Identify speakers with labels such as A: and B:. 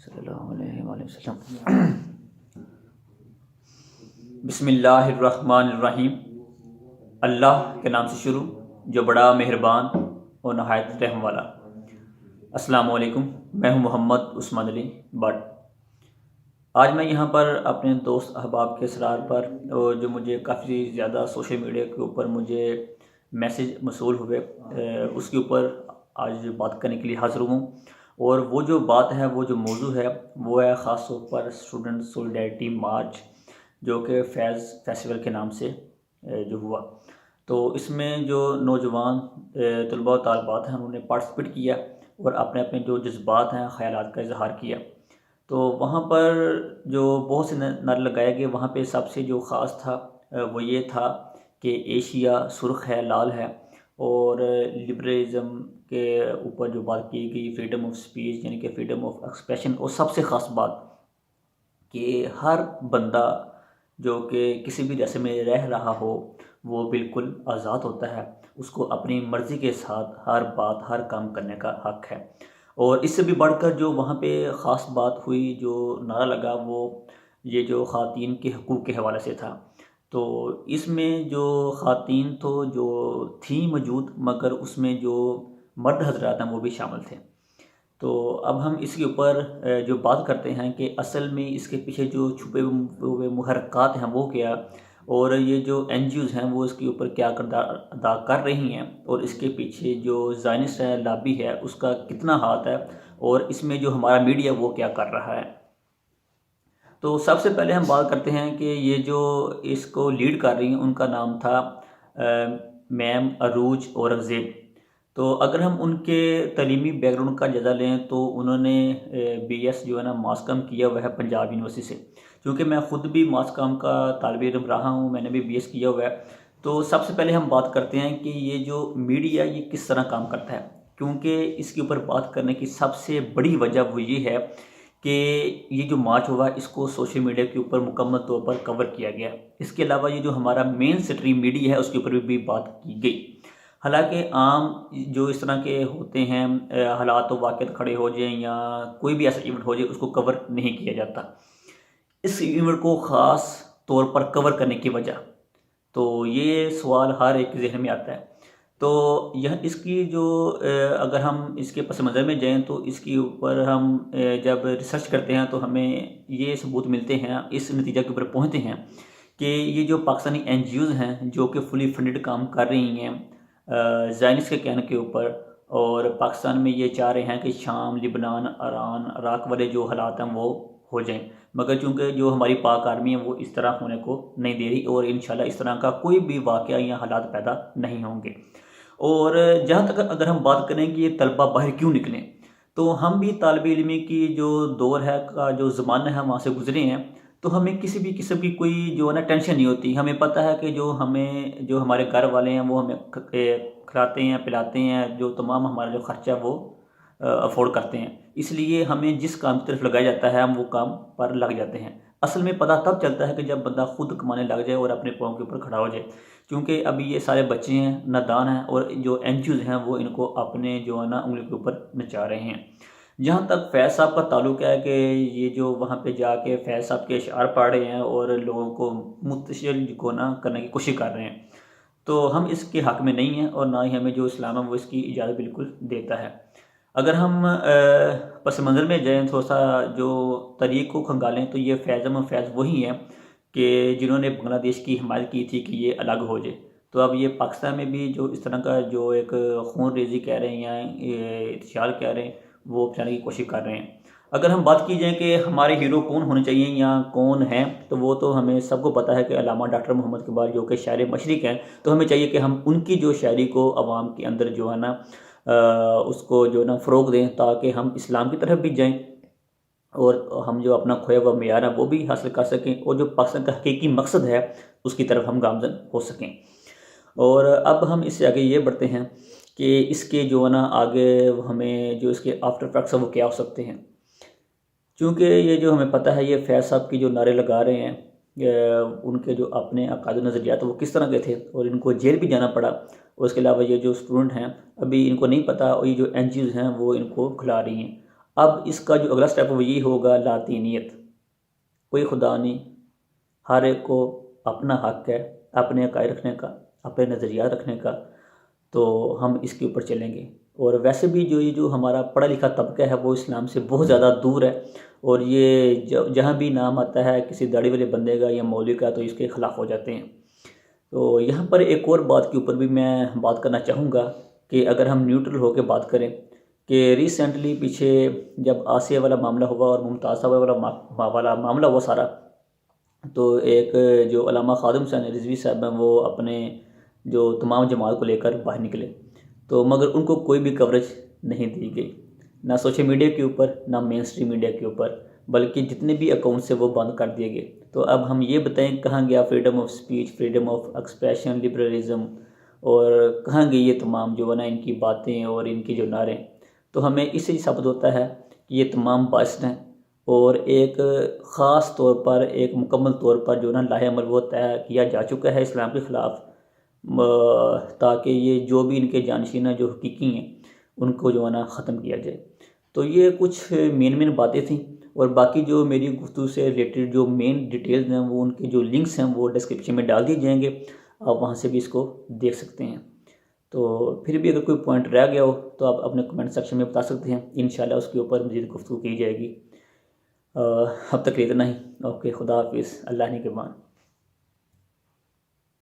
A: صلی اللہ علیہ وآلہ وسلم۔ بسم اللہ الرحمن الرحیم۔ اللہ کے نام سے شروع جو بڑا مہربان اور نہایت رحم والا۔ السلام علیکم، میں ہوں محمد عثمان علی بٹ۔ آج میں یہاں پر اپنے دوست احباب کے اسرار پر اور جو مجھے کافی زیادہ سوشل میڈیا کے اوپر مجھے میسیج موصول ہوئے اس کے اوپر آج بات کرنے کے لیے حاضر ہوں، اور وہ جو بات ہے، وہ جو موضوع ہے، وہ ہے خاص طور پر اسٹوڈنٹ سولیڈیرٹی مارچ، جو کہ فیض فیسٹیول کے نام سے جو ہوا۔ تو اس میں جو نوجوان طلباء و طالبات ہیں انہوں نے پارٹیسپیٹ کیا اور اپنے اپنے جو جذبات ہیں، خیالات کا اظہار کیا۔ تو وہاں پر جو بہت سے نعرے لگائے گئے، وہاں پہ سب سے جو خاص تھا وہ یہ تھا کہ ایشیا سرخ ہے، لال ہے، اور لبرلزم کے اوپر جو بات کی گئی، فریڈم آف سپیچ یعنی کہ فریڈم آف ایکسپریشن، اور سب سے خاص بات کہ ہر بندہ جو کہ کسی بھی دیش میں رہ رہا ہو وہ بالکل آزاد ہوتا ہے، اس کو اپنی مرضی کے ساتھ ہر بات، ہر کام کرنے کا حق ہے۔ اور اس سے بھی بڑھ کر جو وہاں پہ خاص بات ہوئی، جو نعرہ لگا، وہ یہ جو خواتین کے حقوق کے حوالے سے تھا۔ تو اس میں جو خواتین تو جو تھیں موجود، مگر اس میں جو مرد حضرات ہیں وہ بھی شامل تھے۔ تو اب ہم اس کے اوپر جو بات کرتے ہیں کہ اصل میں اس کے پیچھے جو چھپے ہوئے محرکات ہیں وہ کیا، اور یہ جو این جی اوز ہیں وہ اس کے اوپر کیا کردار ادا کر رہی ہیں، اور اس کے پیچھے جو زائنسٹ ہے، لابی ہے، اس کا کتنا ہاتھ ہے، اور اس میں جو ہمارا میڈیا وہ کیا کر رہا ہے۔ تو سب سے پہلے ہم بات کرتے ہیں کہ یہ جو اس کو لیڈ کر رہی ہیں ان کا نام تھا میم عروج اورنگزیب۔ تو اگر ہم ان کے تعلیمی بیک گراؤنڈ کا جائزہ لیں تو انہوں نے بی ایس جو ہے نا ماس کام کیا ہوا ہے پنجاب یونیورسٹی سے۔ چونکہ میں خود بھی ماس کام کا طالب علم رہا ہوں، میں نے بھی بی ایس کیا ہوا ہے۔ تو سب سے پہلے ہم بات کرتے ہیں کہ یہ جو میڈیا یہ کس طرح کام کرتا ہے، کیونکہ اس کے اوپر بات کرنے کی سب سے بڑی وجہ وہ یہ ہے کہ یہ جو مارچ ہوا اس کو سوشل میڈیا کے اوپر مکمل طور پر کور کیا گیا۔ اس کے علاوہ یہ جو ہمارا مین اسٹریم میڈیا ہے اس کے اوپر بھی بات کی گئی۔ حالانکہ عام جو اس طرح کے ہوتے ہیں حالات و واقعات کھڑے ہو جائیں یا کوئی بھی ایسا ایونٹ ہو جائے، اس کو کور نہیں کیا جاتا۔ اس ایونٹ کو خاص طور پر کور کرنے کی وجہ، تو یہ سوال ہر ایک ذہن میں آتا ہے۔ تو یہ اس کی جو اگر ہم اس کے پس منظر میں جائیں تو اس کے اوپر ہم جب ریسرچ کرتے ہیں تو ہمیں یہ ثبوت ملتے ہیں، اس نتیجہ کے اوپر پہنچتے ہیں کہ یہ جو پاکستانی این جی اوز ہیں جو کہ فلی فنڈڈ کام کر رہی ہیں زائنسٹ کے کہنے کے اوپر، اور پاکستان میں یہ چاہ رہے ہیں کہ شام، لبنان، ایران، عراق والے جو حالات ہیں وہ ہو جائیں، مگر چونکہ جو ہماری پاک آرمی ہے وہ اس طرح ہونے کو نہیں دے رہی، اور انشاءاللہ اس طرح کا کوئی بھی واقعہ یا حالات پیدا نہیں ہوں گے۔ اور جہاں تک اگر ہم بات کریں کہ یہ طلبہ باہر کیوں نکلیں، تو ہم بھی طالب علمی کی جو دور ہے کا جو زمانہ ہے وہاں سے گزرے ہیں، تو ہمیں کسی بھی قسم کی کوئی جو ہے نا ٹینشن نہیں ہوتی۔ ہمیں پتہ ہے کہ جو ہمارے گھر والے ہیں وہ ہمیں کھلاتے ہیں، پلاتے ہیں، جو تمام ہمارا جو خرچہ وہ افورڈ کرتے ہیں۔ اس لیے ہمیں جس کام کی طرف لگایا جاتا ہے ہم وہ کام پر لگ جاتے ہیں۔ اصل میں پتہ تب چلتا ہے کہ جب بندہ خود کمانے لگ جائے اور اپنے پاؤں کے اوپر کھڑا ہو جائے، کیونکہ ابھی یہ سارے بچے ہیں، نادان ہیں، اور جو این جی اوز ہیں وہ ان کو اپنے جو ہے نا انگلی کے اوپر نچا رہے ہیں۔ جہاں تک فیض صاحب کا تعلق ہے کہ یہ جو وہاں پہ جا کے فیض صاحب کے اشعار پڑھ رہے ہیں اور لوگوں کو متشل کو نہ کرنے کی کوشش کر رہے ہیں، تو ہم اس کے حق میں نہیں ہیں، اور نہ ہی ہمیں جو اسلام ہے وہ اس کی اجازت بالکل دیتا ہے۔ اگر ہم پس منظر میں جائیں، تھوڑا سا جو طریق کو کھنگالیں، تو یہ فیض احمد فیض وہی ہیں کہ جنہوں نے بنگلہ دیش کی حمایت کی تھی کہ یہ الگ ہو جائے۔ تو اب یہ پاکستان میں بھی جو اس طرح کا جو ایک خون ریزی کہہ رہے ہیں یا اتشال کہہ رہے ہیں وہ پھیلانے کی کوشش کر رہے ہیں۔ اگر ہم بات کی جائیں کہ ہمارے ہیرو کون ہونے چاہیے یا کون ہیں، تو وہ تو ہمیں سب کو پتہ ہے کہ علامہ ڈاکٹر محمد اقبال جو کہ شاعر مشرق ہیں، تو ہمیں چاہیے کہ ہم ان کی جو شاعری کو عوام کے اندر جو ہے نا اس کو جو ہے نا فروغ دیں، تاکہ ہم اسلام کی طرف بھی جائیں اور ہم جو اپنا کھویا ہوا معیار ہے وہ بھی حاصل کر سکیں، اور جو پاکستان کا حقیقی مقصد ہے اس کی طرف ہم گامزن ہو سکیں۔ اور اب ہم اس سے آگے یہ بڑھتے ہیں کہ اس کے جو ہے نا آگے ہمیں جو اس کے آفٹر افیکٹس ہیں وہ کیا ہو سکتے ہیں، چونکہ یہ جو ہمیں پتہ ہے یہ فیض صاحب کی جو نعرے لگا رہے ہیں، ان کے جو اپنے عقائد و نظریات وہ کس طرح کے تھے، اور ان کو جیل بھی جانا پڑا، اور اس کے علاوہ یہ جو اسٹوڈنٹ ہیں ابھی ان کو نہیں پتہ، اور یہ جو این جی اوز ہیں وہ ان کو کھلا رہی ہیں۔ اب اس کا جو اگلا سٹیپ وہ یہ ہوگا لاطینیت، کوئی خدا نہیں، ہر ایک کو اپنا حق ہے اپنے عقائد رکھنے کا، اپنے نظریات رکھنے کا، تو ہم اس کے اوپر چلیں گے۔ اور ویسے بھی یہ جو ہمارا پڑھا لکھا طبقہ ہے وہ اسلام سے بہت زیادہ دور ہے، اور یہ جہاں بھی نام آتا ہے کسی داڑھی والے بندے کا یا مولوی کا تو اس کے خلاف ہو جاتے ہیں۔ تو یہاں پر ایک اور بات کے اوپر بھی میں بات کرنا چاہوں گا کہ اگر ہم نیوٹرل ہو کے بات کریں کہ ریسنٹلی پیچھے جب آسیہ والا معاملہ ہوا اور ممتاز والا معاملہ ہوا سارا، تو ایک جو علامہ خادم حسین رضوی صاحب ہیں وہ اپنے جو تمام جماعت کو لے کر باہر نکلے، تو مگر ان کو کوئی بھی کوریج نہیں دی گئی، نہ سوشل میڈیا کے اوپر نہ مین اسٹریم میڈیا کے اوپر، بلکہ جتنے بھی اکاؤنٹس ہیں وہ بند کر دیے گئے۔ تو اب ہم یہ بتائیں کہاں گیا freedom of speech, freedom of expression, liberalism, اور کہاں گئی یہ تمام جو ہے نا ان کی باتیں اور ان کی جو نعرے؟ تو ہمیں اس سے ثابت ہوتا ہے کہ یہ تمام باعث ہیں، اور ایک خاص طور پر ایک مکمل طور پر جو نا لاہ عمل وہ طے کیا جا چکا ہے اسلام کے خلاف، تاکہ یہ جو بھی ان کے جانشین ہیں جو حقیقی ہیں ان کو جو ہے نا ختم کیا جائے۔ تو یہ کچھ مین باتیں تھیں، اور باقی جو میری گفتگو سے ریلیٹڈ جو مین ڈیٹیلز ہیں وہ ان کے جو لنکس ہیں وہ ڈسکرپشن میں ڈال دیے جائیں گے، آپ وہاں سے بھی اس کو دیکھ سکتے ہیں۔ تو پھر بھی اگر کوئی پوائنٹ رہ گیا ہو تو آپ اپنے کمنٹ سیکشن میں بتا سکتے ہیں، انشاءاللہ اس کے اوپر مزید گفتگو کی جائے گی۔ اب تک اتنا ہی، اوکے، خدا حافظ، اللہ نگہبان۔